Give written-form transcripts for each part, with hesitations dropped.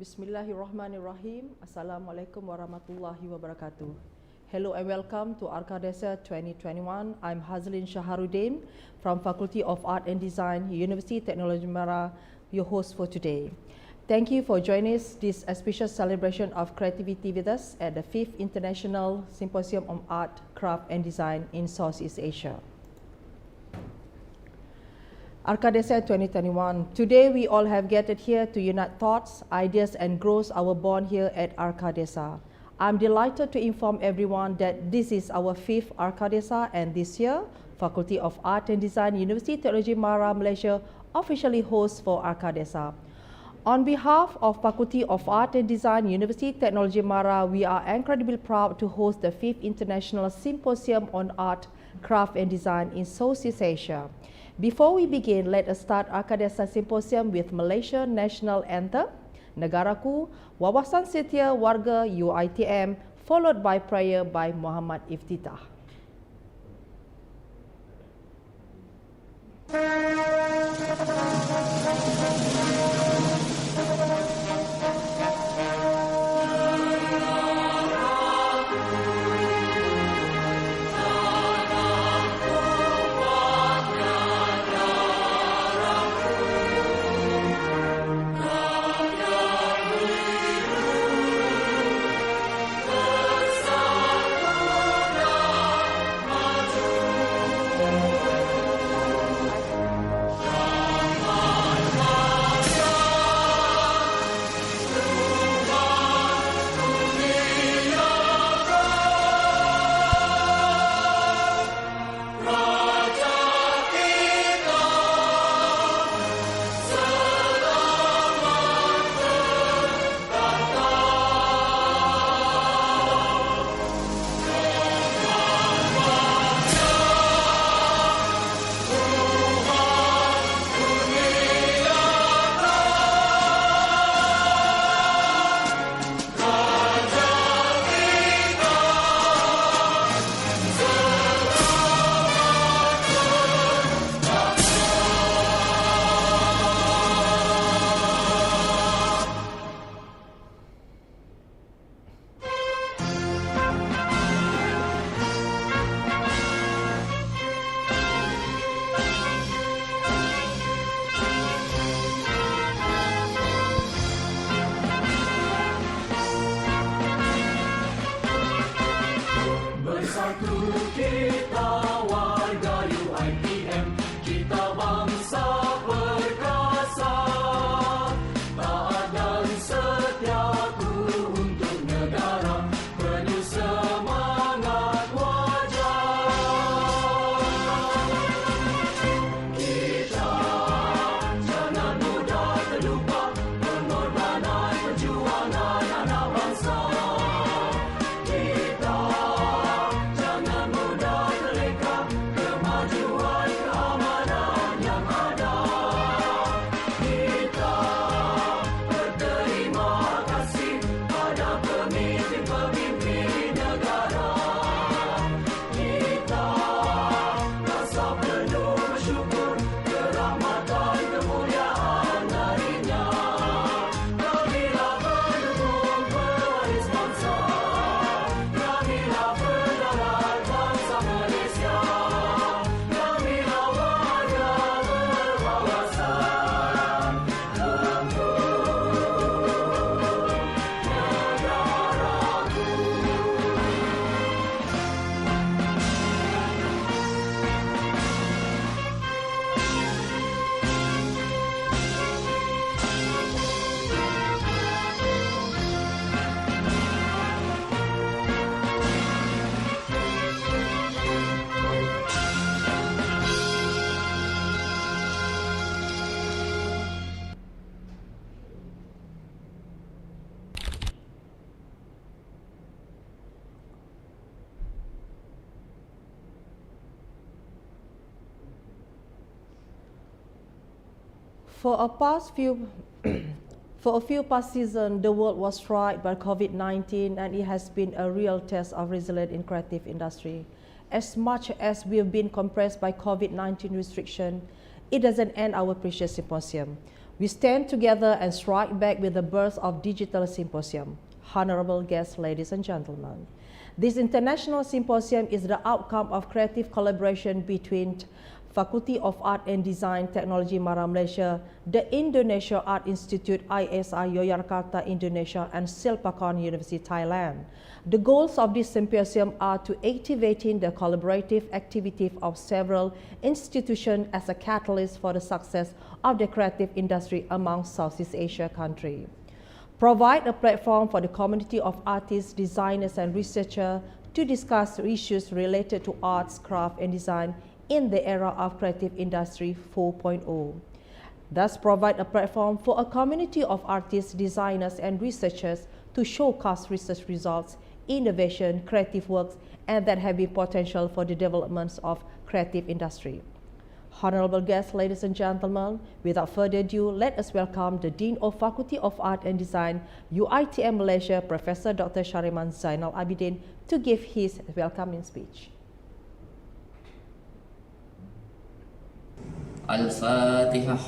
Bismillahirrahmanirrahim. Assalamualaikum warahmatullahi wabarakatuh. Hello and welcome to Arcadesa 2021. I'm Hazlin Shaharuddin from Faculty of Art and Design, University Technology Mara, your host for today. Thank you for joining us this auspicious celebration of creativity with us at the 5th International Symposium on Art, Craft and Design in Southeast Asia. Arcadesa 2021. Today we all have gathered here to unite thoughts, ideas and grow our bond here at Arcadesa. I'm delighted to inform everyone that this is our 5th Arcadesa, and this year, Faculty of Art and Design, University Technology Mara, Malaysia officially hosts for Arcadesa. On behalf of Faculty of Art and Design, University Technology Mara, we are incredibly proud to host the 5th International Symposium on Art, Craft and Design in Southeast Asia. Before we begin, let us start Arcadesa Symposium with Malaysia National Anthem, Negaraku, Wawasan Setia Warga UiTM, followed by prayer by Muhammad Iftitah. For a past few For a few past seasons, the world was struck by COVID-19, and it has been a real test of resilience in creative industry. As much as we have been compressed by COVID-19 restriction, it doesn't end our precious symposium. We stand together and strike back with the birth of Digital Symposium. Honorable guests, ladies and gentlemen, this international symposium is the outcome of creative collaboration between Faculty of Art and Design Technology Mara Malaysia, the Indonesia Art Institute ISI Yogyakarta Indonesia, and Silpakorn University Thailand. The goals of this symposium are to activating the collaborative activity of several institutions as a catalyst for the success of the creative industry among Southeast Asia countries. Provide a platform for the community of artists, designers, and researchers to discuss issues related to arts, craft, and design in the era of Creative Industry 4.0. Thus provide a platform for a community of artists, designers, and researchers to showcase research results, innovation, creative works, and that have the potential for the developments of creative industry. Honorable guests, ladies and gentlemen, without further ado, let us welcome the Dean of Faculty of Art and Design, UiTM Malaysia, Professor Dr. Shariman Zainal Abidin, to give his welcoming speech. Al-Fatihah.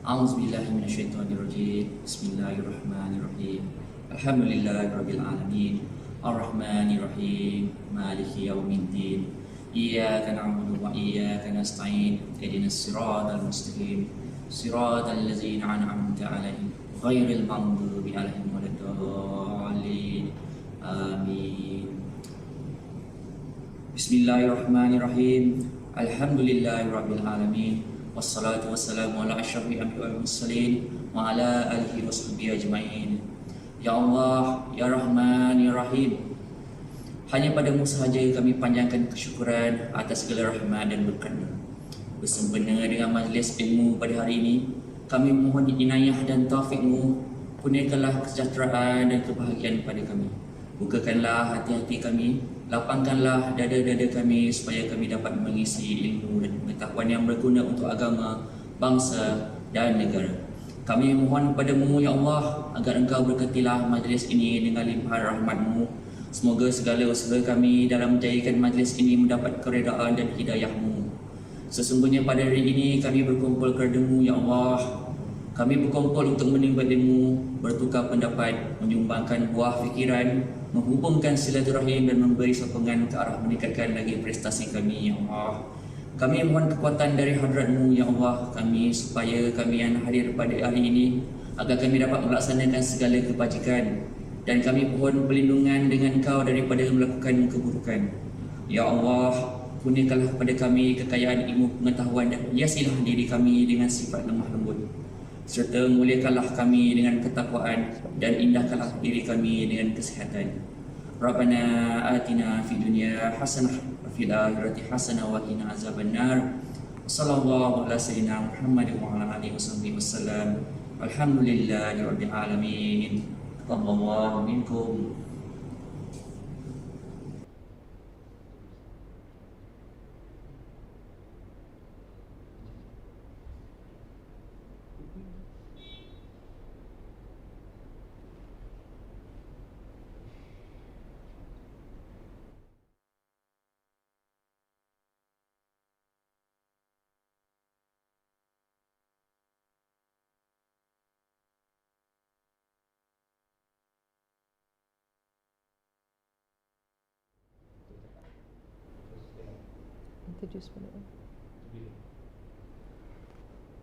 A'udzubillahi minasyaitonirrajim. Bismillahirrahmanirrahim. Alhamdulillahirabbil alamin. Ar-Rahmanirrahim. Maliki yaumiddin. Iyyaka na'budu wa iyyaka nasta'in. Ihdinas siratal mustaqim. Siratal ladzina an'amta 'alaihim ghairil maghdubi 'alaihim waladdallin. Amin. Bismillahirrahmanirrahim. Alhamdulillahirabbil alamin. Wassalatu wassalamu ala asyrafil anbiya'i wal mursalin wa ala alihi washabihi ajmain. Ya Allah, Ya Rahman, Ya Rahim, hanya padamu sahaja kami panjangkan kesyukuran atas segala rahmat dan berkat-Mu. Bersempena dengan majlis ilmu pada hari ini, kami mohon inayah dan taufik-Mu, kurniakanlah kesejahteraan dan kebahagiaan pada kami. Bukakanlah hati-hati kami, lapangkanlah dada-dada kami supaya kami dapat mengisi ilmu dan pengetahuan yang berguna untuk agama, bangsa dan negara. Kami mohon kepada-Mu, Ya Allah, agar Engkau berkatilah majlis ini dengan limpahan rahmat-Mu. Semoga segala usaha kami dalam menjadikan majlis ini mendapat keredaan dan hidayah-Mu. Sesungguhnya pada hari ini kami berkumpul kerana-Mu, Ya Allah. Kami berkumpul untuk menimba ilmu, bertukar pendapat, menyumbangkan buah fikiran, menghubungkan silaturahim dan memberi sokongan ke arah meningkatkan lagi prestasi kami, Ya Allah. Kami mohon kekuatan dari hadrat-Mu, Ya Allah, supaya kami yang hadir pada hari ini, agar kami dapat melaksanakan segala kebajikan, dan kami mohon perlindungan dengan Engkau daripada melakukan keburukan. Ya Allah, kurniakanlah kepada kami kekayaan ilmu pengetahuan dan hiasilah diri kami dengan sifat lemah lembut, serta muliakanlah kami dengan ketakwaan dan indahkanlah diri kami dengan kesihatan. Rabbana atina fid dunya hasanah wa fil akhirati hasanah wa qina azabannar. Sallallahu ala sayyidina Muhammad wa ala alihi wasallam. Alhamdulillahirabbil alamin. Taqabbalallahu minkum.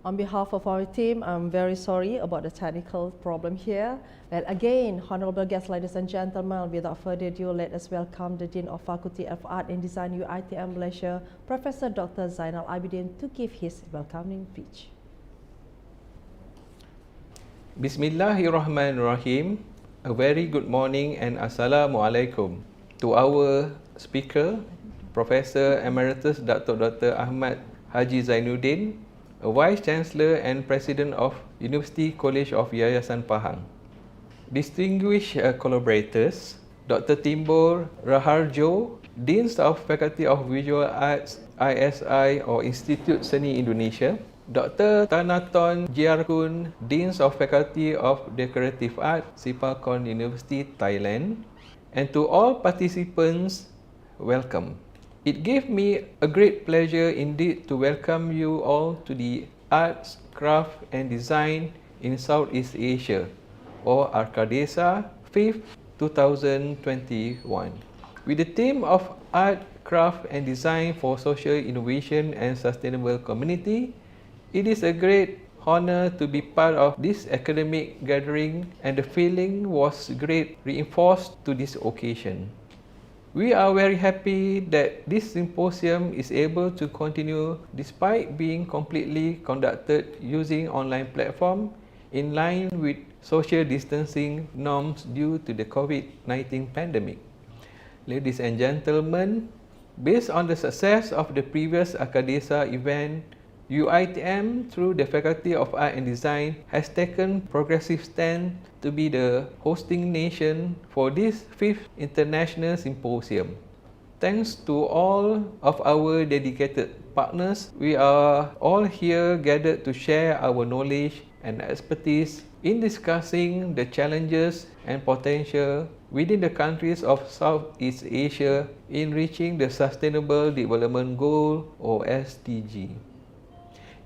On behalf of our team, I'm very sorry about the technical problem here. Well, again, honorable guests, ladies and gentlemen, without further ado, let us welcome the Dean of Faculty of Art and Design, UiTM Malaysia, Professor Dr. Zainal Abidin, to give his welcoming speech. Bismillahirrahmanirrahim. A very good morning and Assalamualaikum to our speaker, Professor Emeritus Dr. Ahmad Haji Zainuddin, a Vice Chancellor and President of University College of Yayasan Pahang. Distinguished collaborators, Dr. Timbur Raharjo, Dean of Faculty of Visual Arts, ISI or Institute Seni Indonesia, Dr. Tanaton Jiarkun, Dean of Faculty of Decorative Art, Sipakon University, Thailand, and to all participants, welcome. It gave me a great pleasure indeed to welcome you all to the Arts, Craft and Design in Southeast Asia, or Arcadesa 5th 2021. With the theme of Art, Craft and Design for Social Innovation and Sustainable Community, it is a great honor to be part of this academic gathering, and the feeling was great reinforced to this occasion. We are very happy that this symposium is able to continue despite being completely conducted using online platform in line with social distancing norms due to the COVID-19 pandemic. Ladies and gentlemen, based on the success of the previous Arcadesa event, UiTM, through the Faculty of Art and Design, has taken progressive stand to be the hosting nation for this 5th International Symposium. Thanks to all of our dedicated partners, we are all here gathered to share our knowledge and expertise in discussing the challenges and potential within the countries of Southeast Asia in reaching the Sustainable Development Goal, or SDG.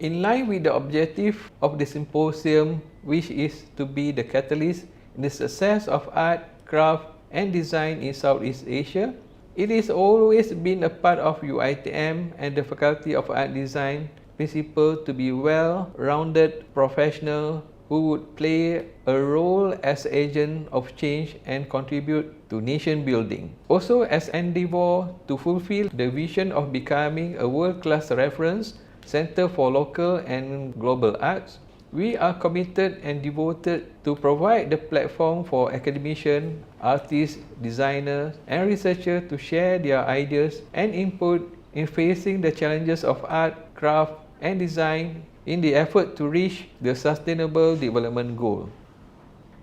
In line with the objective of the symposium, which is to be the catalyst in the success of art, craft, and design in Southeast Asia, it has always been a part of UiTM and the Faculty of Art Design principle to be well-rounded professional who would play a role as agent of change and contribute to nation building. Also, as endeavor to fulfill the vision of becoming a world-class reference Center for Local and Global Arts, we are committed and devoted to provide the platform for academicians, artists, designers, and researchers to share their ideas and input in facing the challenges of art, craft, and design in the effort to reach the Sustainable Development Goal.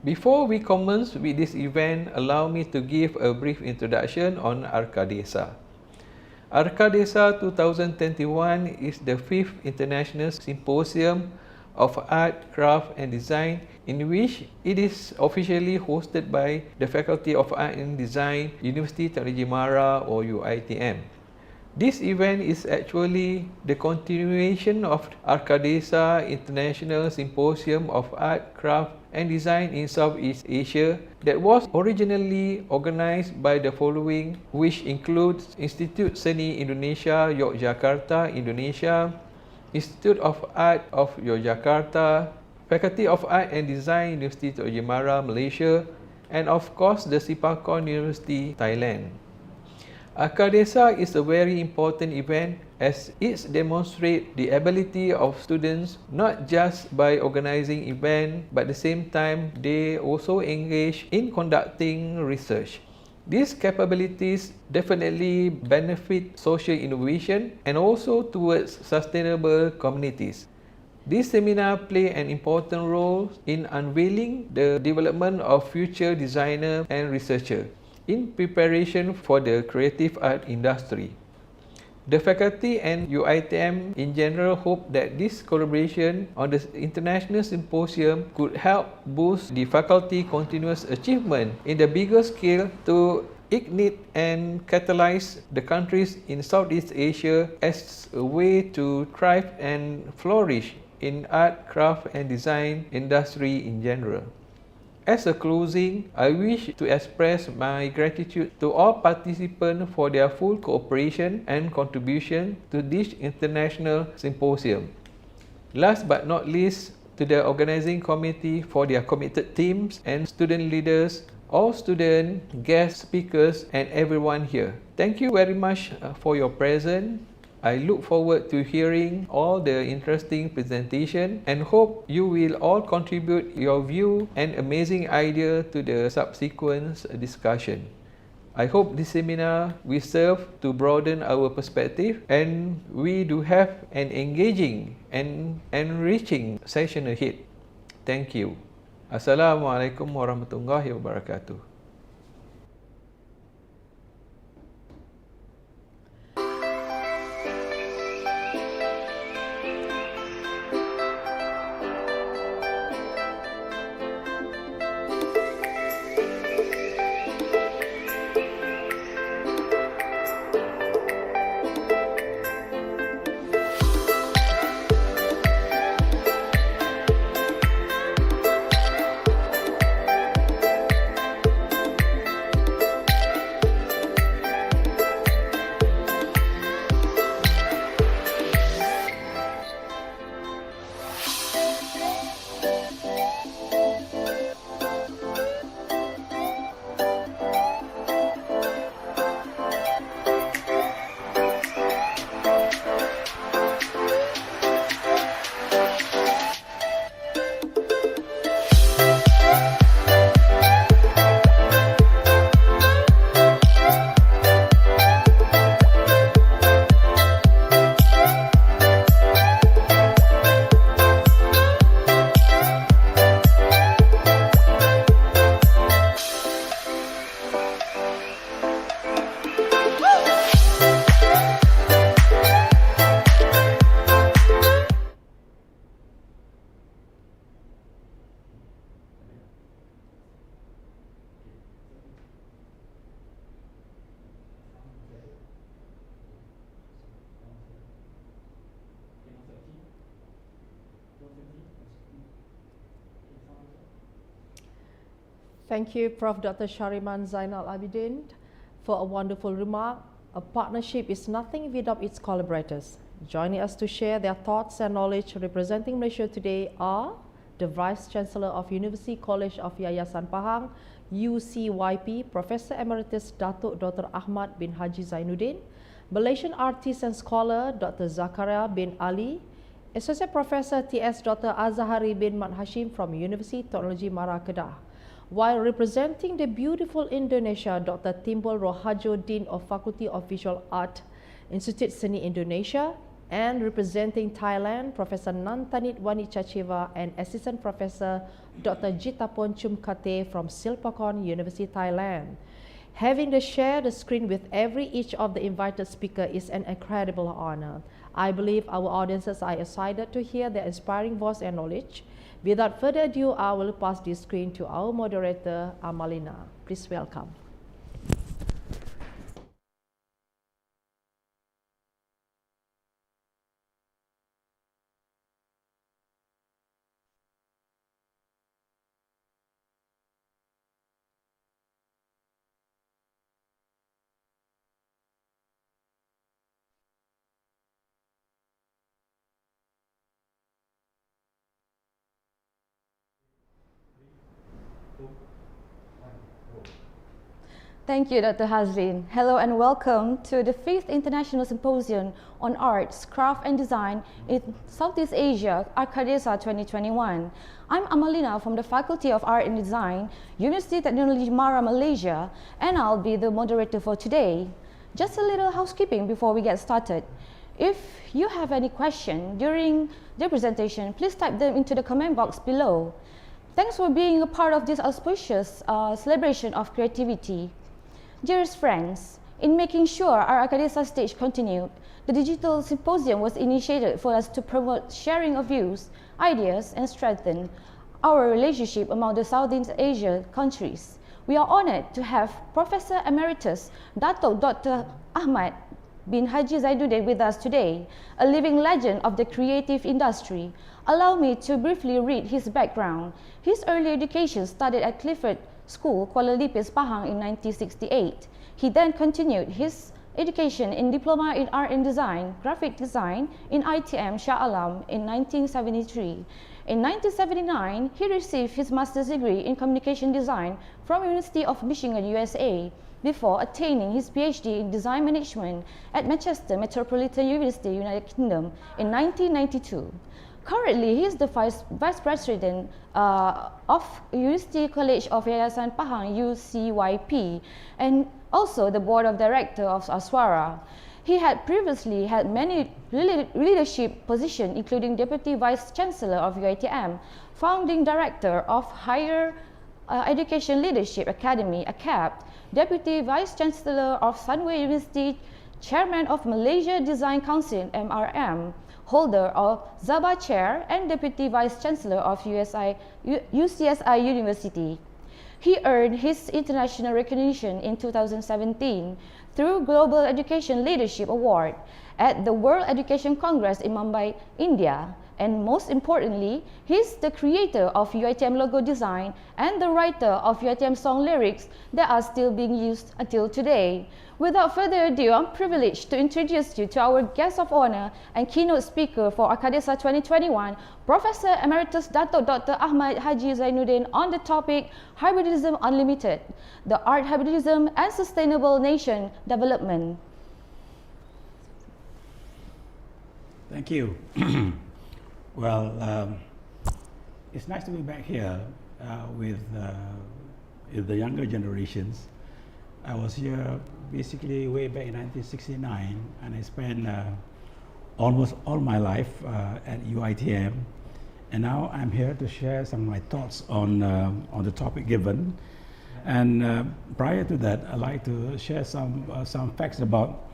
Before we commence with this event, allow me to give a brief introduction on Arcadesa. Arcadesa 2021 is the 5th International Symposium of Art, Craft and Design, in which it is officially hosted by the Faculty of Art and Design, University Technology Mara, or UiTM. This event is actually the continuation of Arcadesa International Symposium of Art, Craft and Design in Southeast Asia that was originally organized by the following, which includes Institut Seni Indonesia, Yogyakarta, Indonesia, Institute of Art of Yogyakarta, Faculty of Art and Design, University Technology Mara, Malaysia, and of course the Sipakon University, Thailand. Arcadesa is a very important event as it demonstrates the ability of students not just by organizing events, but at the same time they also engage in conducting research. These capabilities definitely benefit social innovation and also towards sustainable communities. This seminar plays an important role in unveiling the development of future designers and researchers in preparation for the creative art industry. The faculty and UiTM in general hope that this collaboration on the International Symposium could help boost the faculty continuous achievement in the bigger scale to ignite and catalyze the countries in Southeast Asia as a way to thrive and flourish in art, craft and design industry in general. As a closing, I wish to express my gratitude to all participants for their full cooperation and contribution to this international symposium. Last but not least, to the organizing committee for their committed teams and student leaders, all students, guest speakers, and everyone here. Thank you very much for your presence. I look forward to hearing all the interesting presentation and hope you will all contribute your view and amazing idea to the subsequent discussion. I hope this seminar will serve to broaden our perspective and we do have an engaging and enriching session ahead. Thank you. Assalamualaikum warahmatullahi wabarakatuh. Thank you, Prof. Dr. Shariman Zainal Abidin, for a wonderful remark. A partnership is nothing without its collaborators. Joining us to share their thoughts and knowledge representing Malaysia today are the Vice Chancellor of University College of Yayasan Pahang, UCYP, Professor Emeritus Datuk Dr. Ahmad bin Haji Zainuddin, Malaysian artist and scholar Dr. Zakaria bin Ali, Associate Professor T.S. Dr. Azahari bin Mat Hashim from University Technology Mara Kedah. While representing the beautiful Indonesia, Dr. Timbul Rohajo, Dean of Faculty of Visual Art, Institute Seni Indonesia, and representing Thailand, Professor Nantanit Wanichacheva and Assistant Professor Dr. Jitapon Chumkate from Silpakorn University, Thailand. Having to share the screen with each of the invited speaker is an incredible honor. I believe our audiences are excited to hear their inspiring voice and knowledge. Without further ado, I will pass the screen to our moderator, Amalina. Please welcome. Thank you, Dr. Hazrin. Hello and welcome to the 5th International Symposium on Arts, Craft and Design in Southeast Asia, Arcadesa 2021. I'm Amalina from the Faculty of Art and Design, University Technology Mara, Malaysia, and I'll be the moderator for today. Just a little housekeeping before we get started. If you have any question during the presentation, please type them into the comment box below. Thanks for being a part of this auspicious celebration of creativity. Dearest friends, in making sure our Arcadesa stage continued, the digital symposium was initiated for us to promote sharing of views, ideas, and strengthen our relationship among the Southeast Asia countries. We are honored to have Professor Emeritus Datuk Dr. Ahmad bin Haji Zainuddin with us today, a living legend of the creative industry. Allow me to briefly read his background. His early education started at Clifford School, Kuala Lipis, Pahang in 1968. He then continued his education in Diploma in Art and Design, Graphic Design in ITM Shah Alam in 1973. In 1979, he received his master's degree in Communication Design from University of Michigan, USA, before attaining his PhD in Design Management at Manchester Metropolitan University, United Kingdom in 1992. Currently, he is the Vice President of University College of Yayasan Pahang, UCYP, and also the Board of Directors of Aswara. He had previously had many leadership positions, including Deputy Vice Chancellor of UiTM, Founding Director of Higher Education Leadership Academy, ACAP, Deputy Vice Chancellor of Sunway University, Chairman of Malaysia Design Council, MRM, holder of Zaba Chair, and Deputy Vice Chancellor of UCSI University. He earned his international recognition in 2017 through Global Education Leadership Award at the World Education Congress in Mumbai, India. And most importantly, he's the creator of UiTM logo design and the writer of UiTM song lyrics that are still being used until today. Without further ado, I'm privileged to introduce you to our guest of honor and keynote speaker for Arcadesa 2021, Professor Emeritus Datuk Dr. Ahmad Haji Zainuddin, on the topic Hybridism Unlimited, the Art, Hybridism and Sustainable Nation Development. Thank you. Well, it's nice to be back here with the younger generations. I was here basically way back in 1969, and I spent almost all my life at UiTM, and now I'm here to share some of my thoughts on the topic given. And prior to that, I'd like to share some facts about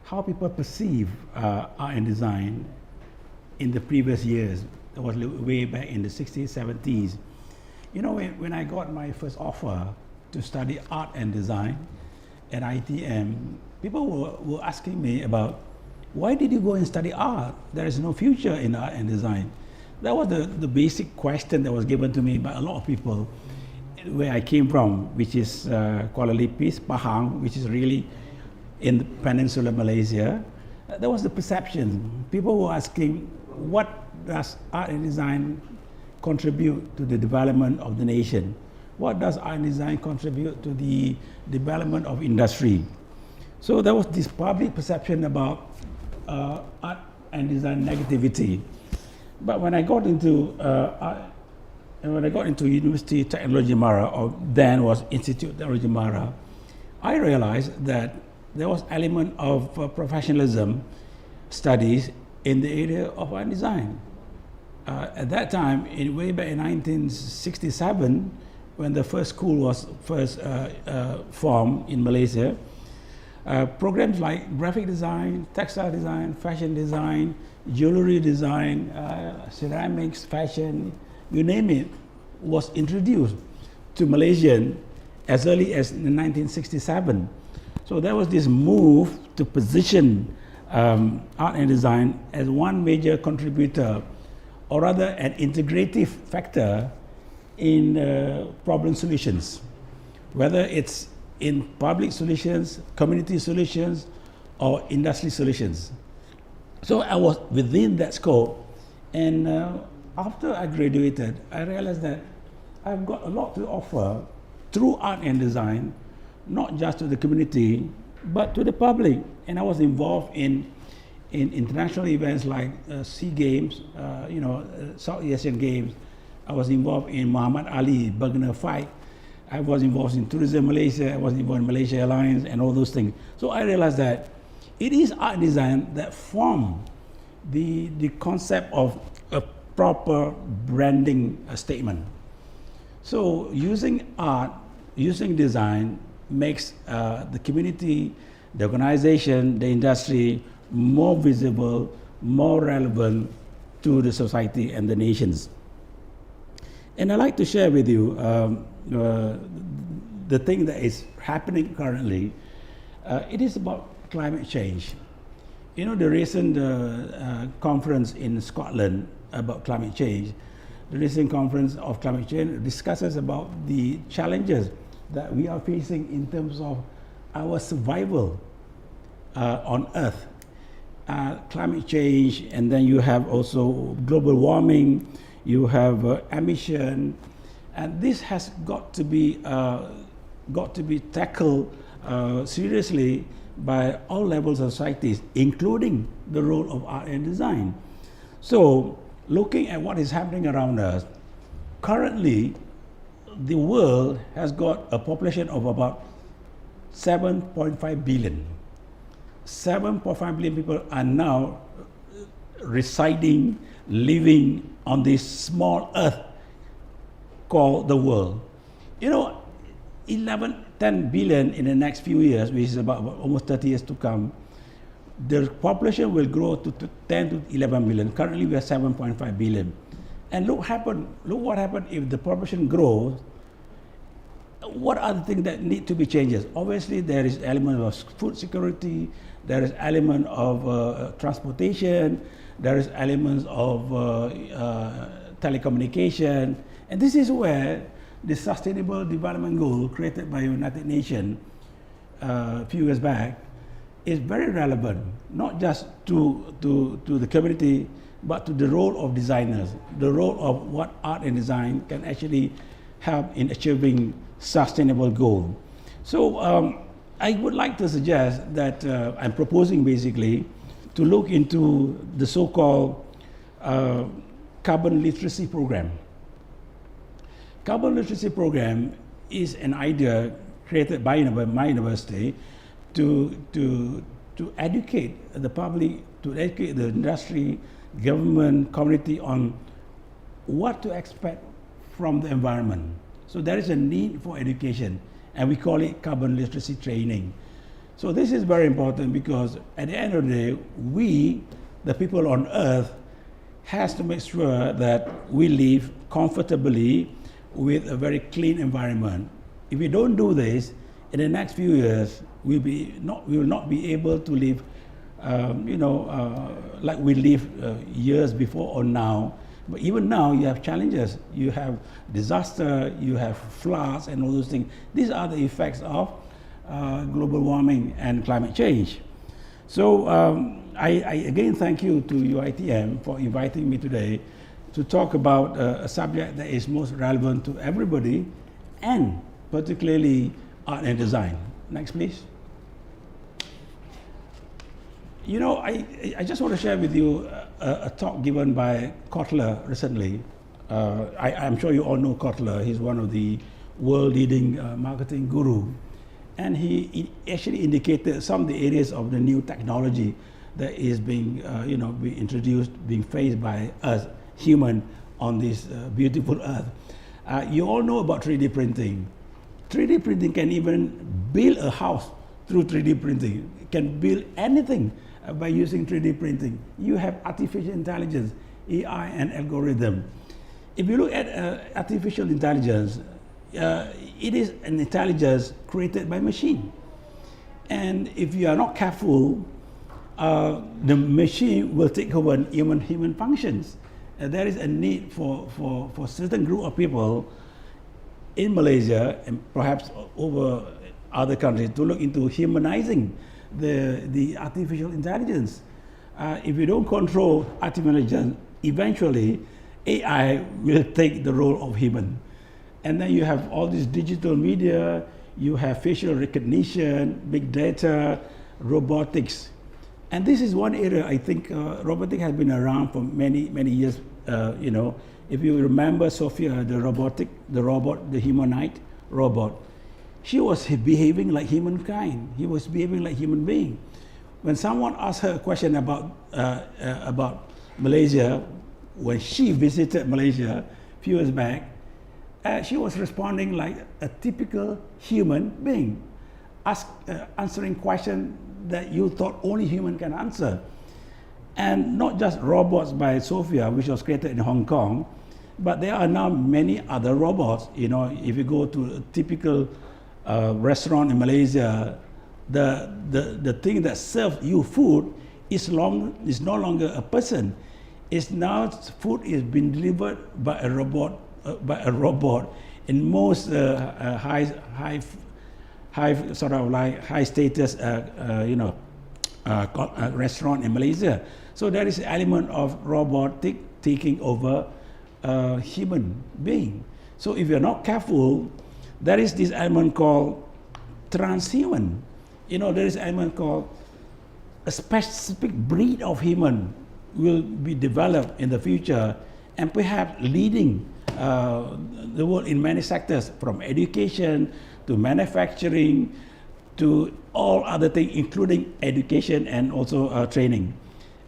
how people perceive art and design in the previous years. That was way back in the 60s, 70s. You know, when I got my first offer to study art and design at ITM, people were asking me about, why did you go and study art? There is no future in art and design. That was the basic question that was given to me by a lot of people. where I came from, which is Kuala Lipis, Pahang, which is really in the Peninsular Malaysia, there was the perception. People were asking, what does art and design contribute to the development of the nation? What does art and design contribute to the development of industry? So there was this public perception about art and design negativity. But when I got into University Technology Mara, or then was Institute Technology Mara, I realized that there was element of professionalism studies in the area of art and design. At that time, way back in 1967, when the first school was first formed in Malaysia, programs like graphic design, textile design, fashion design, jewelry design, ceramics, fashion, you name it, was introduced to Malaysian as early as in 1967. So there was this move to position art and design as one major contributor, or rather an integrative factor in problem solutions, whether it's in public solutions, community solutions, or industry solutions. So I was within that scope, and after I graduated, I realized that I've got a lot to offer through art and design, not just to the community, but to the public. And I was involved in international events like SEA Games, Southeast Asian Games. I was involved in Muhammad Ali Burgener fight. I was involved in Tourism Malaysia. I was involved in Malaysia Airlines and all those things. So I realized that it is art design that form the concept of a proper branding statement. So using art, using design makes the community, the organization, the industry more visible, more relevant to the society and the nations. And I'd like to share with you the thing that is happening currently. It is about climate change. You know, the recent conference in Scotland about climate change, the recent conference of climate change discusses about the challenges that we are facing in terms of our survival on Earth. Climate change, and then you have also global warming, you have emission, and this has got to be tackled seriously by all levels of societies, including the role of art and design. So, looking at what is happening around us, currently, the world has got a population of about 7.5 billion. 7.5 billion people are now residing, living on this small earth called the world. You know, 10 billion in the next few years, which is about almost 30 years to come, the population will grow to 10 to 11 billion. Currently, we are 7.5 billion. And look what happened if the population grows. What are the things that need to be changes? Obviously, there is element of food security, there is element of transportation, there is elements of telecommunication, and this is where the Sustainable Development Goal created by the United Nations a few years back is very relevant, not just to the community, but to the role of designers, the role of what art and design can actually help in achieving sustainable goal. So I would like to suggest that I'm proposing basically to look into the so-called carbon literacy program. Carbon literacy program is an idea created by my university to educate the public, to educate the industry, government, community on what to expect from the environment. So there is a need for education, and we call it carbon literacy training. So this is very important because at the end of the day, we, the people on Earth, has to make sure that we live comfortably with a very clean environment. If we don't do this, in the next few years, we will not be able to live, like we lived years before or now, But even now, you have challenges. You have disaster, you have floods, and all those things. These are the effects of global warming and climate change. So I again thank you to UiTM for inviting me today to talk about a subject that is most relevant to everybody, and particularly art and design. Next, please. You know, I just want to share with you a talk given by Kotler recently. I'm sure you all know Kotler. He's one of the world-leading marketing guru. And he actually indicated some of the areas of the new technology that is being, being introduced, being faced by us human on this beautiful earth. You all know about 3D printing. 3D printing can even build a house through 3D printing. It can build anything by using 3D printing. You have artificial intelligence, AI and algorithm. If you look at artificial intelligence, it is an intelligence created by machine. And if you are not careful, the machine will take over human functions. There is a need for certain group of people in Malaysia and perhaps over other countries to look into humanizing the artificial intelligence. If you don't control artificial intelligence, eventually AI will take the role of human. And then you have all this digital media, you have facial recognition, big data, robotics. And this is one area I think robotics has been around for many years. If you remember Sophia, the humanoid robot, she was behaving like humankind. He was behaving like human being. When someone asked her a question about Malaysia, when she visited Malaysia a few years back, she was responding like a typical human being, answering questions that you thought only human can answer. And not just robots by Sophia, which was created in Hong Kong, but there are now many other robots. You know, if you go to a typical restaurant in Malaysia, the thing that serves you food is no longer a person. It's now food is being delivered by a robot. In most high status restaurant in Malaysia. So there is an element of robotic taking over human being. So if you're not careful, there is this element called transhuman. There is an element called a specific breed of human will be developed in the future and perhaps leading the world in many sectors, from education to manufacturing to all other things, including education and also training.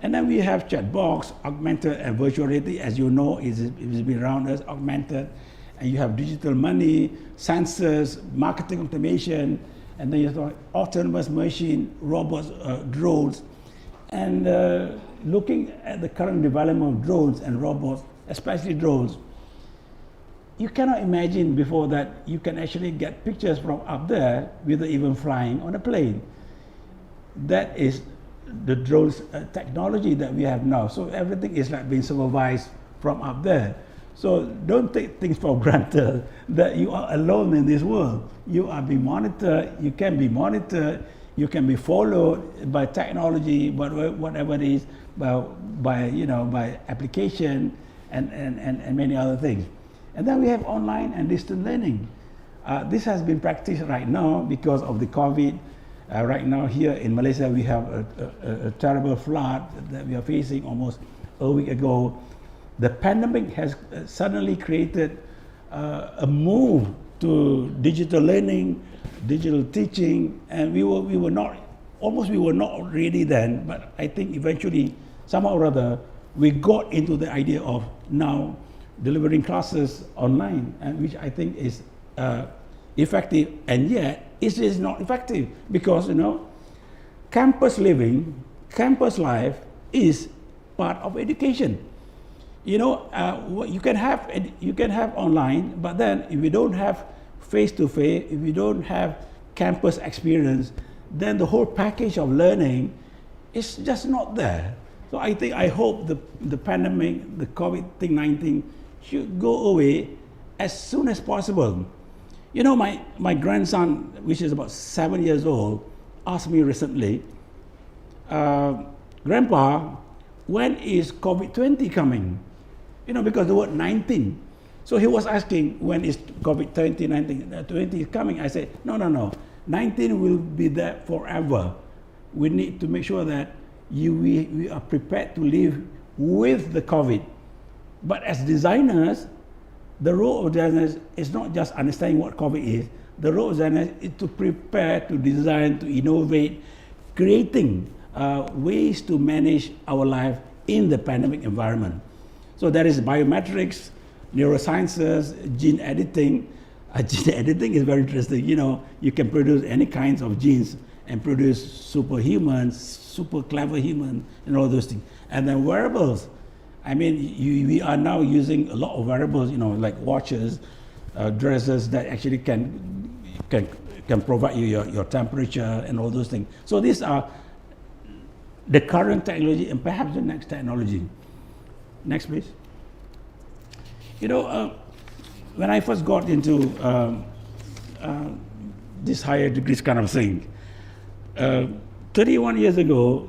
And then we have chatbots, augmented and virtual reality, as you know, it's been around us, augmented. And you have digital money, sensors, marketing automation, and then you have autonomous machine, robots, drones. And looking at the current development of drones and robots, especially drones, you cannot imagine before that you can actually get pictures from up there without even flying on a plane. That is the drones technology that we have now. So everything is like being supervised from up there. So don't take things for granted that you are alone in this world. You are being monitored, you can be monitored, you can be followed by technology, whatever it is, by application and many other things. And then we have online and distant learning. This has been practiced right now because of the COVID. Right now here in Malaysia, we have a terrible flood that we are facing almost a week ago. The pandemic has suddenly created a move to digital learning, digital teaching, and we were not ready then, but I think eventually, somehow or other, we got into the idea of now delivering classes online, and which I think is effective, and yet it is not effective because campus living, campus life is part of education. You can have online, but then if you don't have face-to-face, if you don't have campus experience, then the whole package of learning is just not there. So I hope the pandemic, the COVID-19 should go away as soon as possible. You know, my grandson, which is about 7 years old, asked me recently, Grandpa, when is COVID-20 coming? You know, because the word 19. So he was asking, when is COVID-20, 20 is coming? I said, no. 19 will be there forever. We need to make sure that we are prepared to live with the COVID. But as designers, the role of designers is not just understanding what COVID is. The role of designers is to prepare, to design, to innovate, creating ways to manage our life in the pandemic environment. So there is biometrics, neurosciences, gene editing. Gene editing is very interesting. You know, you can produce any kinds of genes and produce superhumans, super clever humans, and all those things. And then wearables. I mean, we are now using a lot of wearables, you know, like watches, dresses that actually can provide you your temperature and all those things. So these are the current technology and perhaps the next technology. Next, please. You know, when I first got into this higher degrees kind of thing, 31 years ago,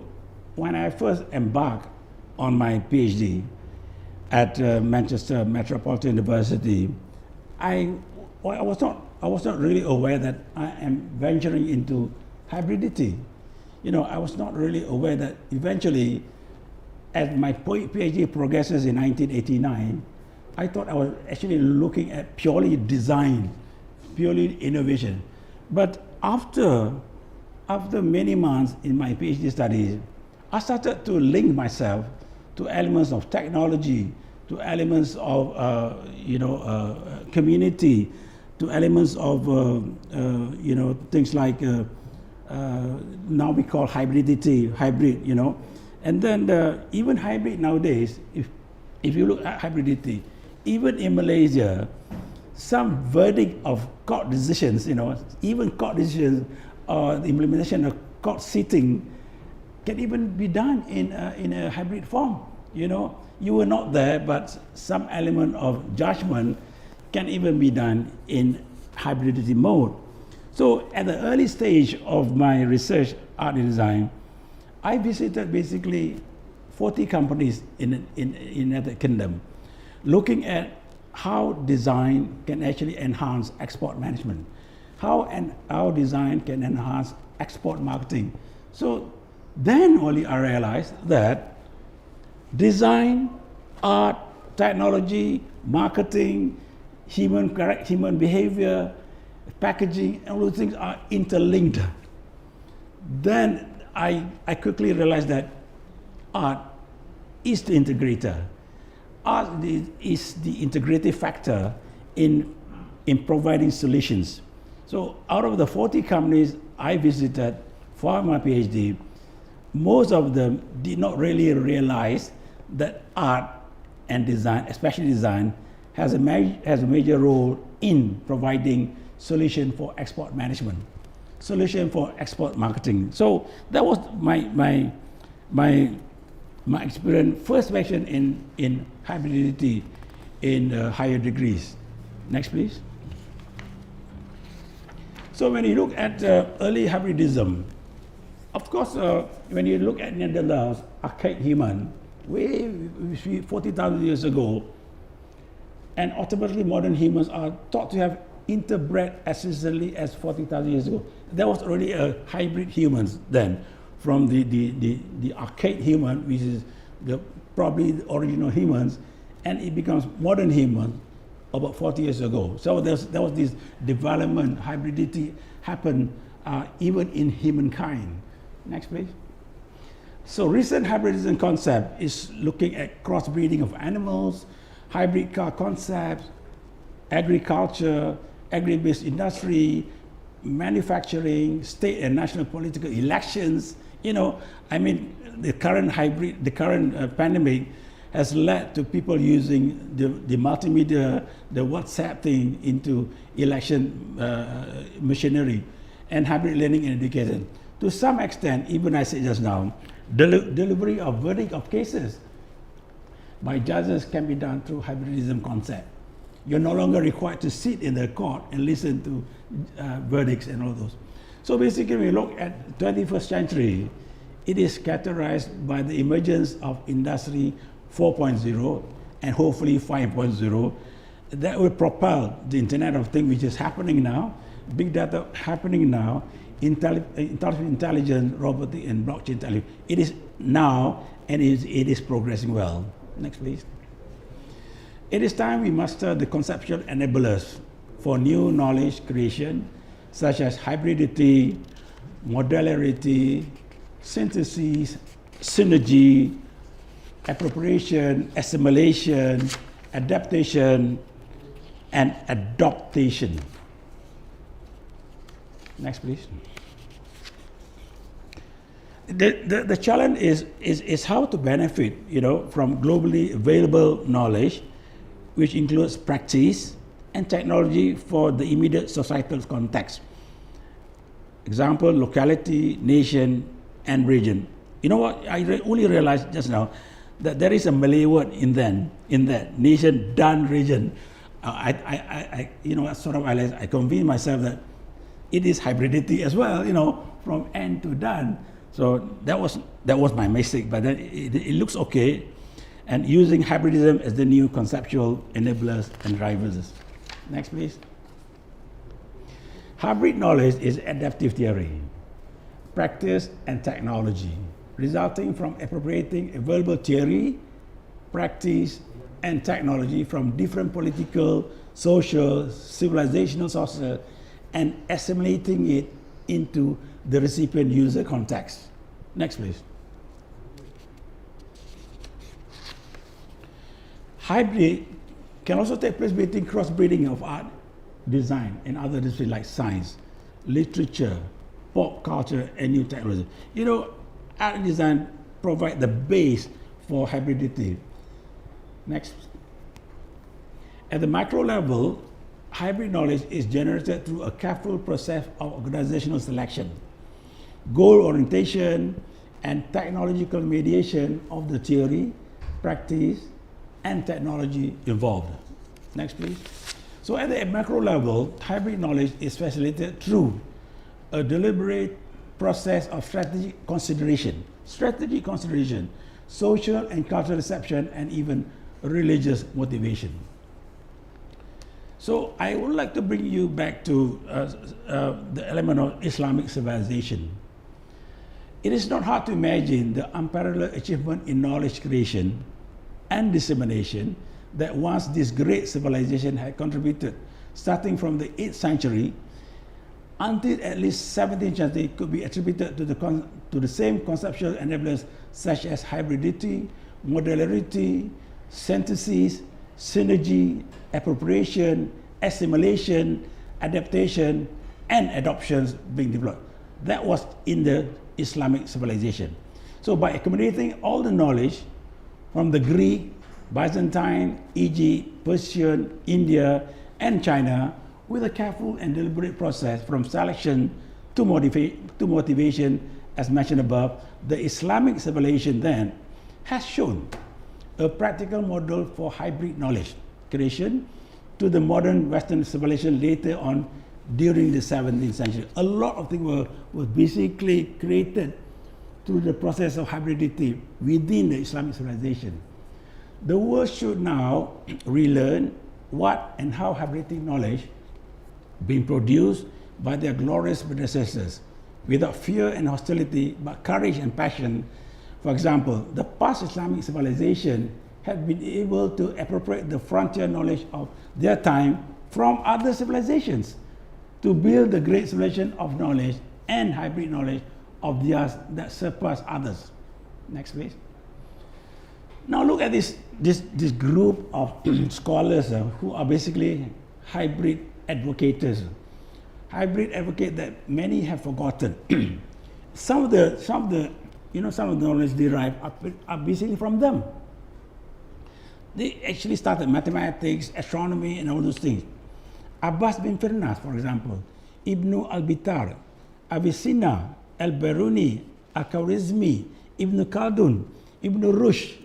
when I first embarked on my PhD at Manchester Metropolitan University, I was not really aware that I am venturing into hybridity. You know, I was not really aware that eventually, as my PhD progresses in 1989, I thought I was actually looking at purely design, purely innovation. But after many months in my PhD studies, I started to link myself to elements of technology, to elements of community, to elements of things like now we call hybrid. You know, and then even hybrid nowadays, if you look at hybridity, even in Malaysia, some verdict of court decisions, you know, even court decisions or the implementation of court sitting can even be done in a hybrid form. You know, you were not there, but some element of judgment can even be done in hybridity mode. So at the early stage of my research, art and design, I visited basically 40 companies in the United Kingdom, looking at how design can actually enhance export management, how design can enhance export marketing. So then only I realized that design, art, technology, marketing, human behavior, packaging, and all those things are interlinked. Then I quickly realized that art is the integrator. Art is the integrative factor in providing solutions. So out of the 40 companies I visited for my PhD, most of them did not really realize that art and design, especially design, has a major role in providing solution for export management, solution for export marketing. So that was my experience, first mention in hybridity in higher degrees. Next, please. So when you look at early hybridism, of course, when you look at Netherlands, archaic human, way 40,000 years ago, and ultimately modern humans are thought to have interbred as recently as 40,000 years ago. There was already a hybrid humans then, from the archaic human, which is probably the original humans, and it becomes modern human about 40 years ago. So there was this development, hybridity happened even in humankind. Next, please. So recent hybridism concept is looking at crossbreeding of animals, hybrid car concepts, agriculture, agri-based industry, manufacturing, state and national political elections. You know, I mean, the current pandemic has led to people using the multimedia, the WhatsApp thing into election machinery and hybrid learning and education. To some extent, even I said just now, Delivery of verdict of cases by judges can be done through hybridism concept. You're no longer required to sit in the court and listen to verdicts and all those. So basically, when we look at 21st century, it is characterized by the emergence of Industry 4.0 and hopefully 5.0 that will propel the Internet of Things, which is happening now, big data happening now, artificial intelligence, robotic, and blockchain intelligence. It is now, and it is progressing well. Next, please. It is time we master the conceptual enablers for new knowledge creation, such as hybridity, modularity, synthesis, synergy, appropriation, assimilation, adaptation, and adoptation. Next, please. The challenge is how to benefit, from globally available knowledge, which includes practice and technology for the immediate societal context. Example, locality, nation, and region. You know what? I only realized just now that there is a Malay word in that nation, dan, region. I convince myself that it is hybridity as well, from N to dan. So that was my mistake, but then it looks okay. And using hybridism as the new conceptual enablers and drivers. Next, please. Hybrid knowledge is adaptive theory, practice, and technology, resulting from appropriating available theory, practice, and technology from different political, social, civilizational sources and assimilating it into the recipient user context. Next, please. Hybrid can also take place between crossbreeding of art, design, and other disciplines like science, literature, pop culture, and new technology. Art and design provide the base for hybridity. Next. At the micro level, hybrid knowledge is generated through a careful process of organizational selection, goal orientation, and technological mediation of the theory, practice, and technology involved. Next, please. So at the macro level, hybrid knowledge is facilitated through a deliberate process of strategic consideration, social and cultural reception, and even religious motivation. So I would like to bring you back to the element of Islamic civilization. It is not hard to imagine the unparalleled achievement in knowledge creation and dissemination that once this great civilization had contributed, starting from the 8th century until at least 17th century, could be attributed to the same conceptual enablers such as hybridity, modularity, synthesis, synergy, appropriation, assimilation, adaptation, and adoptions being developed. That was in the Islamic civilization. So by accommodating all the knowledge from the Greek, Byzantine, Egypt, Persian, India, and China, with a careful and deliberate process from selection to motivation, as mentioned above, the Islamic civilization then has shown a practical model for hybrid knowledge creation to the modern Western civilization later on during the 17th century. A lot of things were basically created through the process of hybridity within the Islamic civilization. The world should now relearn what and how hybridity knowledge being produced by their glorious predecessors without fear and hostility, but courage and passion. For example, the past Islamic civilization had been able to appropriate the frontier knowledge of their time from other civilizations to build the great civilization of knowledge and hybrid knowledge of theirs that surpass others. Next, please. Now look at this group of scholars who are basically hybrid advocates. Hybrid advocate that many have forgotten. some of the knowledge derived are basically from them. They actually started mathematics, astronomy, and all those things. Abbas bin Firnas, for example, Ibn al-Bitar, Avicenna, al-Biruni, al-Khwarizmi, Ibn Khaldun, Ibn Rushd,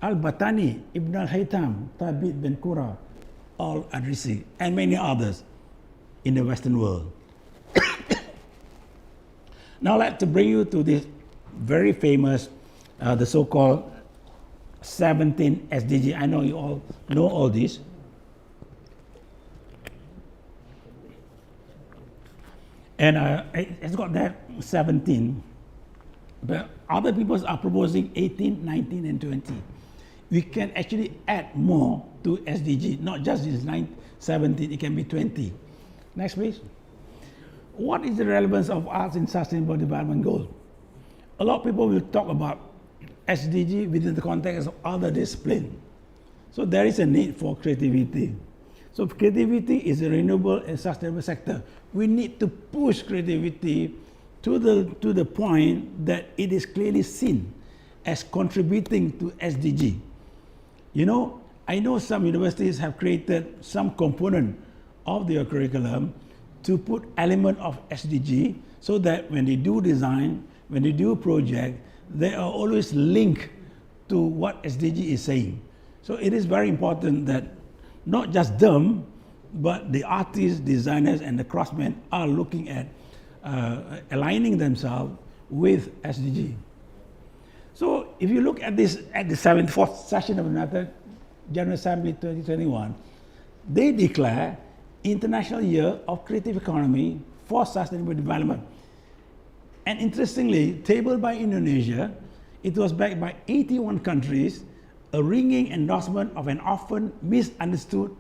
Al-Batani, Ibn al-Haytham, Thabit bin Qura, Al-Adrisi, and many others in the Western world. Now I'd like to bring you to this very famous, the so-called 17 SDG. I know you all know all this. And it's got that 17, but other people are proposing 18, 19, and 20. We can actually add more to SDG, not just this 17, it can be 20. Next, please. What is the relevance of arts in sustainable development goals? A lot of people will talk about SDG within the context of other disciplines. So there is a need for creativity. So creativity is a renewable and sustainable sector. We need to push creativity to the point that it is clearly seen as contributing to SDG. You know, I know some universities have created some component of their curriculum to put element of SDG so that when they do design, when they do project, they are always linked to what SDG is saying. So it is very important that not just them, but the artists, designers, and the craftsmen are looking at aligning themselves with SDG. So if you look at this, at the 74th session of the United General Assembly 2021, they declare International Year of Creative Economy for Sustainable Development. And interestingly, tabled by Indonesia, it was backed by 81 countries, a ringing endorsement of an often misunderstood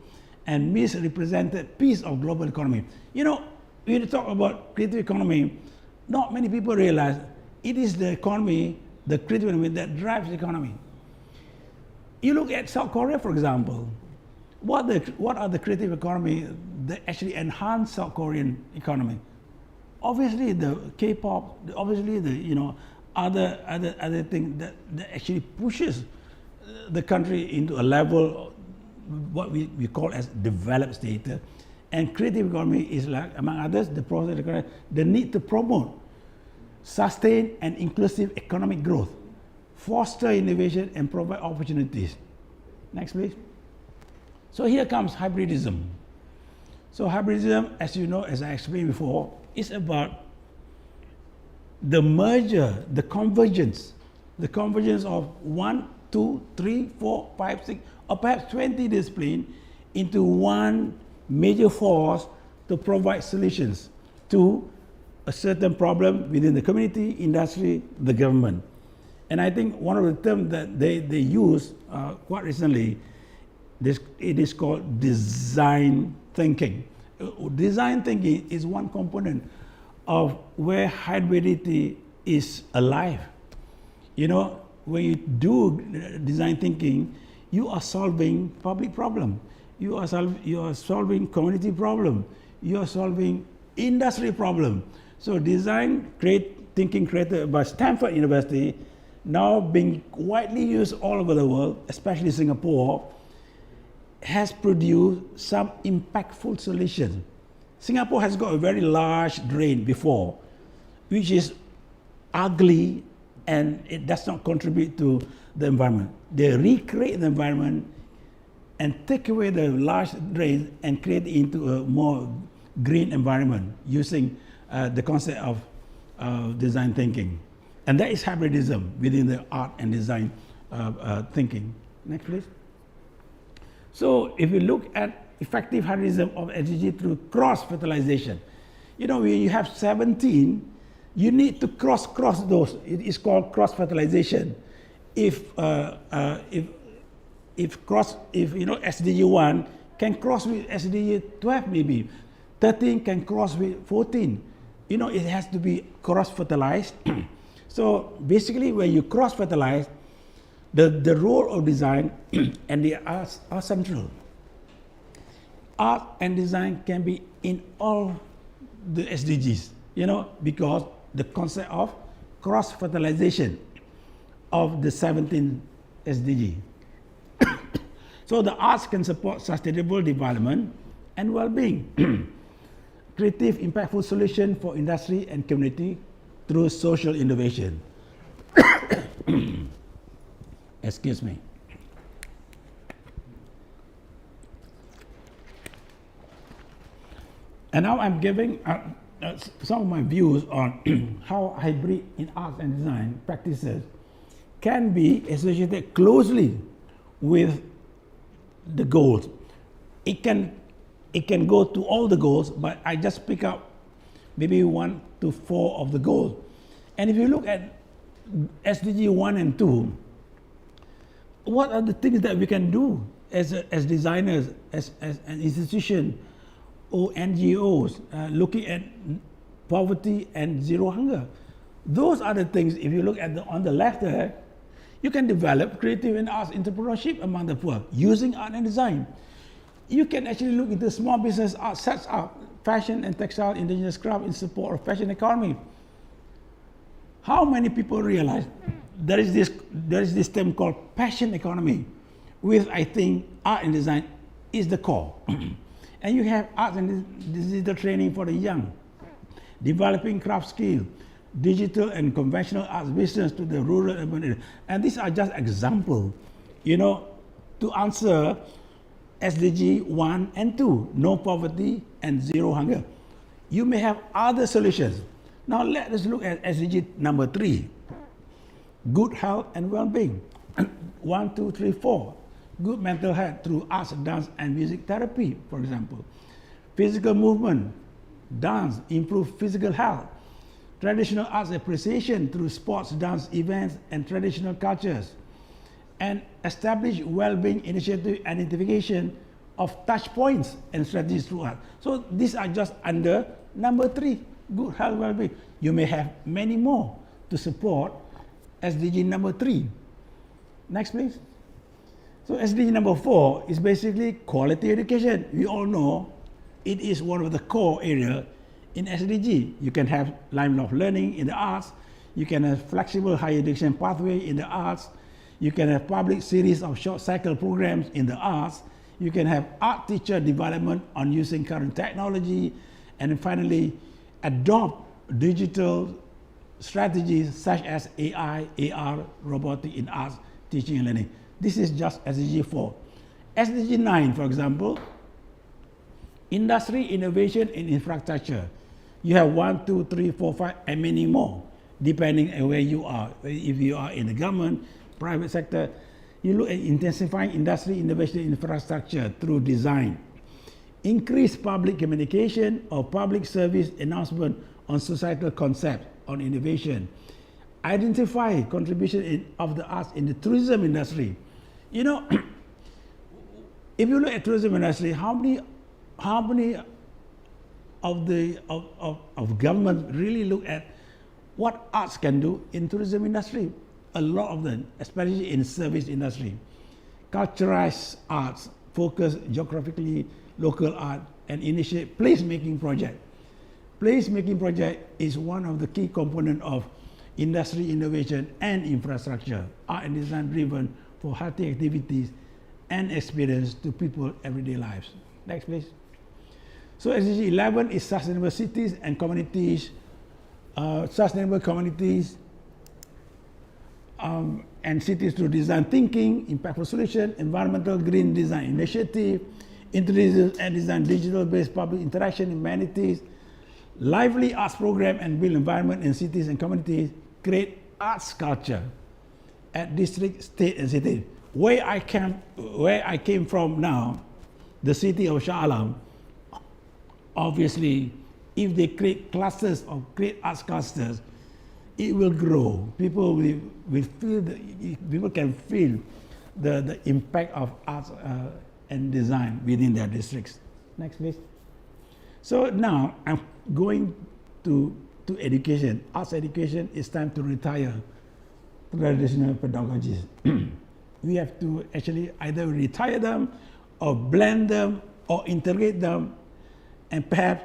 and misrepresented piece of global economy. You know, when you talk about creative economy, not many people realize it is the economy, the creative economy, that drives the economy. You look at South Korea, for example. What are the creative economy that actually enhance South Korean economy? Obviously, the K-pop. Obviously, the other thing that actually pushes the country into a level what we call as developed status. And creative economy is, like, among others, the process of the need to promote sustained and inclusive economic growth, foster innovation, and provide opportunities. Next, please. So here comes hybridism. So hybridism, as you know, as I explained before, is about the merger, the convergence of 1, 2, 3, 4, 5, 6, or perhaps 20 disciplines into one major force to provide solutions to a certain problem within the community, industry, the government. And I think one of the terms that they use quite recently, it is called design thinking. Design thinking is one component of where hybridity is alive. You know, when you do design thinking, you are solving public problem. You are solving community problem. You are solving industry problem. So design thinking created by Stanford University, now being widely used all over the world, especially Singapore, has produced some impactful solutions. Singapore has got a very large drain before, which is ugly and it does not contribute to the environment. They recreate the environment and take away the large drain and create it into a more green environment using the concept of design thinking. And that is hybridism within the art and design thinking. Next, please. So if you look at effective hybridism of SDG through cross-fertilization, you know, when you have 17, you need to cross those. It is called cross-fertilization. If SDG 1 can cross with SDG 12 maybe, 13 can cross with 14. You know, it has to be cross-fertilized. So basically, when you cross-fertilize, the role of design and the arts are central. Art and design can be in all the SDGs, you know, because the concept of cross-fertilization of the 17 SDG. So the arts can support sustainable development and well-being. Creative, impactful solution for industry and community through social innovation. Excuse me. And now I'm giving some of my views on how hybrid in arts and design practices can be associated closely with the goals. It can go to all the goals, but I just pick up maybe 1 to 4 of the goals. And if you look at SDG 1 and 2, what are the things that we can do as designers, as an institution or NGOs looking at poverty and zero hunger? Those are the things, if you look at on the left there, you can develop creative and arts entrepreneurship among the poor using art and design. You can actually look into small business art sets up, fashion and textile, indigenous craft in support of fashion economy. How many people realize there is this term called passion economy, with I think art and design is the core. And you have art and digital training for the young, developing craft skill, digital and conventional arts business to the rural urban area. And these are just examples, to answer SDG 1 and 2, no poverty and zero hunger. You may have other solutions. Now let us look at SDG number 3, good health and well-being. 1, 2, 3, 4, good mental health through arts, dance and music therapy, for example. Physical movement, dance, improve physical health. Traditional arts appreciation through sports, dance events and traditional cultures. And establish well-being initiative identification of touch points and strategies through art. So these are just under number 3, good health, well-being. You may have many more to support SDG number 3. Next, please. So SDG number 4 is basically quality education. We all know it is one of the core areas in SDG. You can have lifelong learning in the arts. You can have flexible higher education pathway in the arts. You can have public series of short cycle programs in the arts. You can have art teacher development on using current technology. And finally, adopt digital strategies such as AI, AR, robotic in arts, teaching and learning. This is just SDG 4. SDG 9, for example, industry, innovation, and infrastructure. You have 1, 2, 3, 4, 5, and many more, depending on where you are. If you are in the government, private sector, you look at intensifying industry, innovation, infrastructure through design. Increase public communication or public service announcement on societal concepts on innovation. Identify contribution of the arts in the tourism industry. If you look at tourism industry, how many of government really look at what arts can do in tourism industry? A lot of them, especially in service industry. Culturalized arts, focus geographically, local art, and initiate place-making project. Place-making project is one of the key components of industry innovation and infrastructure, art and design driven for healthy activities and experience to people's everyday lives. Next, please. So SDG 11 is sustainable cities and communities, sustainable communities and cities through design thinking, impactful solution, environmental green design initiative, introduce and design digital-based public interaction in humanities, lively arts program and build environment in cities and communities, create arts culture at district, state, and city. Where I came from now, the city of Shah Alam, obviously, if they create clusters or create arts clusters, it will grow. People will feel people can feel the impact of arts and design within their districts. Next, please. So now I'm going to education. Arts education, it's time to retire traditional pedagogies. We have to actually either retire them or blend them or integrate them, and perhaps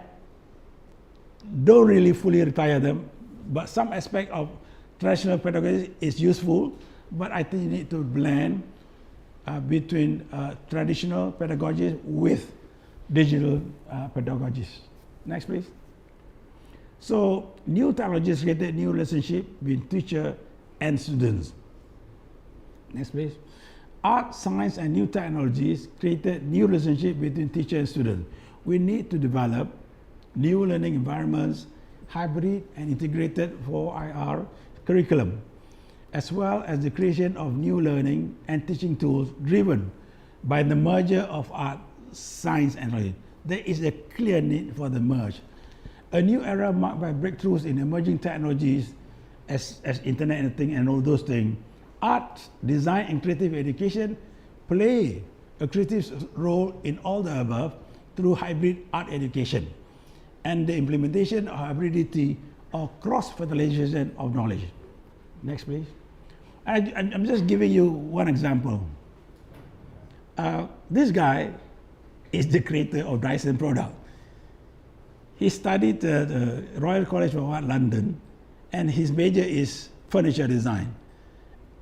don't really fully retire them, but some aspect of traditional pedagogy is useful, but I think you need to blend between traditional pedagogies with digital pedagogies. Next, please. So new technologies created new relationship between teacher and students. Next please. Art, science, and new technologies created new relationship between teacher and student. We need to develop new learning environments, hybrid and integrated 4IR curriculum, as well as the creation of new learning and teaching tools driven by the merger of art, science, and technology. There is a clear need for the merge. A new era marked by breakthroughs in emerging technologies as Internet and things and all those things. Art, design, and creative education play a creative role in all the above through hybrid art education and the implementation of hybridity or cross-fertilization of knowledge. Next, please. I'm just giving you one example. This guy is the creator of Dyson product. He studied the Royal College of Art, London, and his major is furniture design.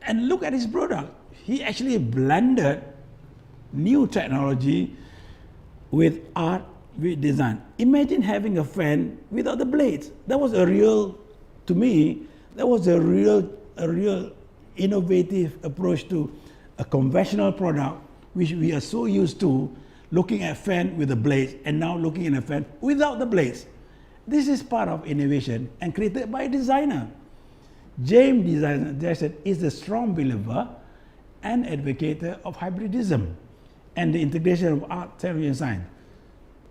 And look at his product. He actually blended new technology with art, with design. Imagine having a fan without the blades. That was a real, to me, that was a real innovative approach to a conventional product, which we are so used to looking at fan with the blades and now looking at a fan without the blades. This is part of innovation and created by a designer. James Dyson is a strong believer and advocate of hybridism and the integration of art, theory, and science.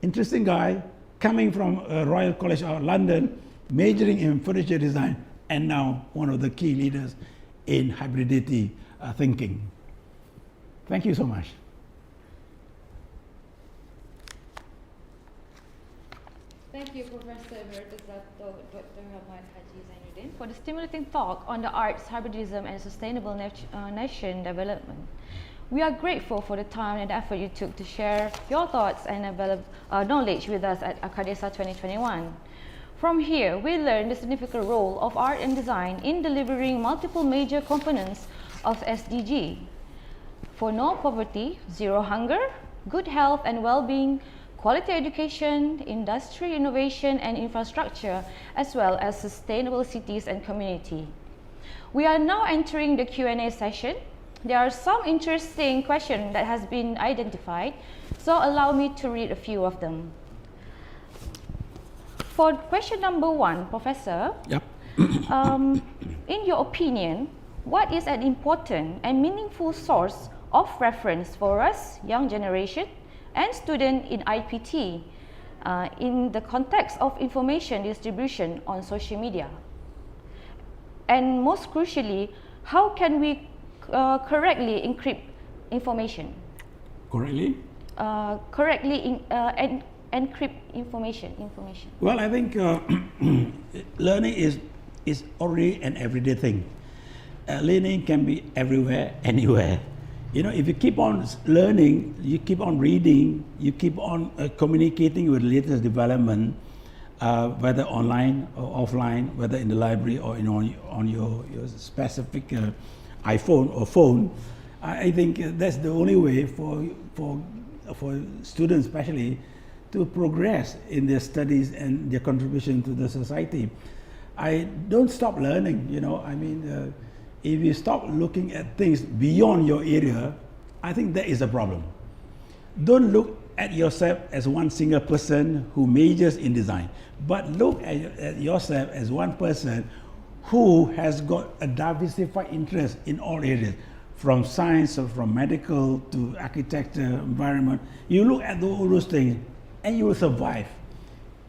Interesting guy, coming from Royal College of London, majoring in furniture design, and now one of the key leaders in hybridity thinking. Thank you so much. Thank you, Professor Emeritus Dr. Ahmad Haji Zainuddin, for the stimulating talk on the arts, hybridism, and sustainable nation development. We are grateful for the time and effort you took to share your thoughts and knowledge with us at Arcadesa 2021. From here, we learned the significant role of art and design in delivering multiple major components of SDG. For no poverty, zero hunger, good health and well-being, quality education, industry, innovation, and infrastructure, as well as sustainable cities and community. We are now entering the Q&A session. There are some interesting questions that has been identified, so allow me to read a few of them. For question number 1, Professor, Yep. In your opinion, what is an important and meaningful source of reference for us, young generation, and student in IPT in the context of information distribution on social media? And most crucially, how can we correctly encrypt information? Correctly? Encrypt information. Well, I think learning is already an everyday thing. Learning can be everywhere, anywhere. You know, if you keep on learning, you keep on reading, you keep on communicating with the latest development, whether online or offline, whether in the library or on your specific iPhone or phone, I think that's the only way for students especially to progress in their studies and their contribution to the society. I don't stop learning, you know, I mean, if you stop looking at things beyond your area, I think that is a problem. Don't look at yourself as one single person who majors in design, but look at yourself as one person who has got a diversified interest in all areas, from science or from medical to architecture, environment. You look at all those things and you will survive.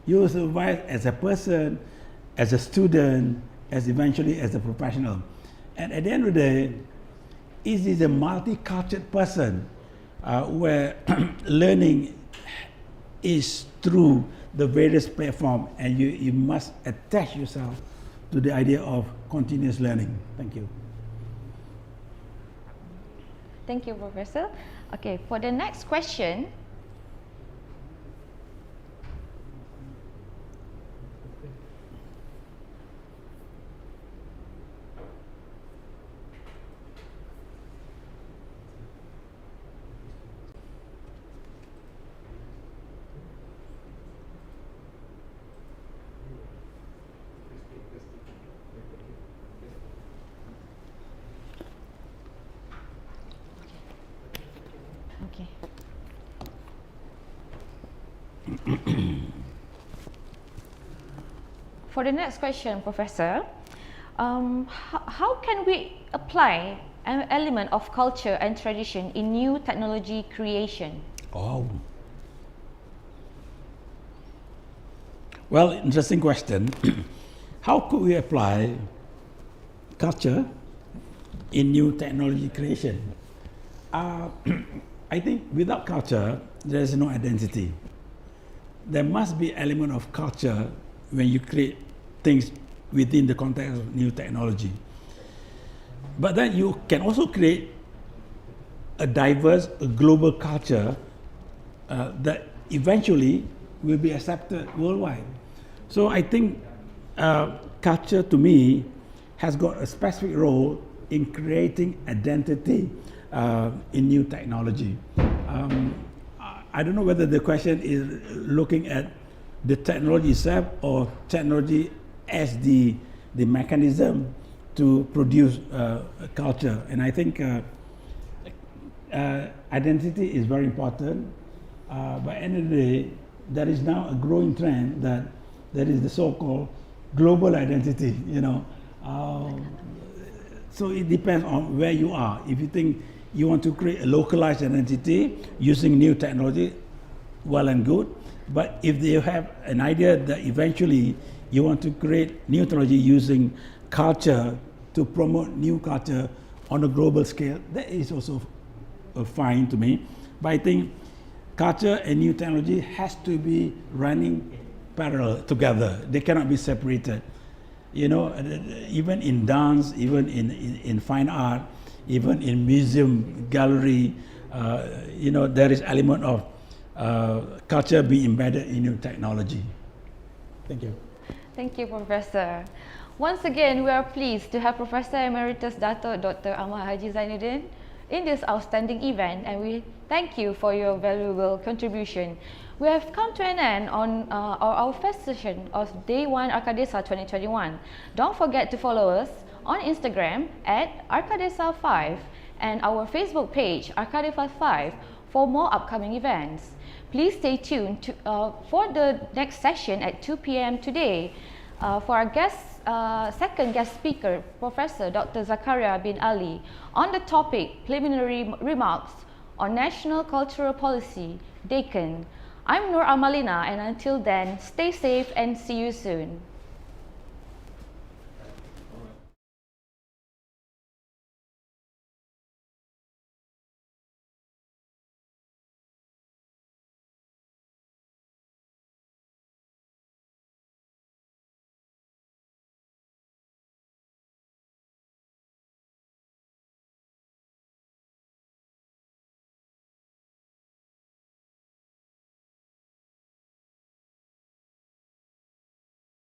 You will survive as a person, as a student, as eventually as a professional. And at the end of the day, it is a multicultural person where learning is through the various platforms, and you must attach yourself to the idea of continuous learning. Thank you. Thank you, Professor. Okay, for the next question, For the next question, Professor, how can we apply an element of culture and tradition in new technology creation? Oh. Well, interesting question. How could we apply culture in new technology creation? I think without culture, there is no identity. There must be element of culture when you create things within the context of new technology. But then you can also create a diverse, a global culture that eventually will be accepted worldwide. So I think culture to me has got a specific role in creating identity in new technology. I don't know whether the question is looking at the technology itself or technology as the mechanism to produce a culture. And I think identity is very important. By the end of the day, there is now a growing trend that there is the so-called global identity, you know. So it depends on where you are. If you think you want to create a localized identity using new technology, well and good. But if you have an idea that eventually you want to create new technology using culture to promote new culture on a global scale, that is also fine to me. But I think culture and new technology has to be running parallel together. They cannot be separated. You know, even in dance, even in fine art, even in museum, gallery, you know, there is element of culture being embedded in new technology. Thank you. Thank you, Professor. Once again, we are pleased to have Professor Emeritus Dato' Dr. Ahmad Haji Zainuddin in this outstanding event, and we thank you for your valuable contribution. We have come to an end on our first session of Day 1 Arcadesa 2021. Don't forget to follow us on Instagram at Arcadesa5 and our Facebook page Arcadesa5 for more upcoming events. Please stay tuned for the next session at 2 p.m. today for our second guest speaker, Professor Dr. Zakaria bin Ali, on the topic Preliminary Remarks on National Cultural Policy, DACAN. I'm Nur Amalina, and until then, stay safe and see you soon.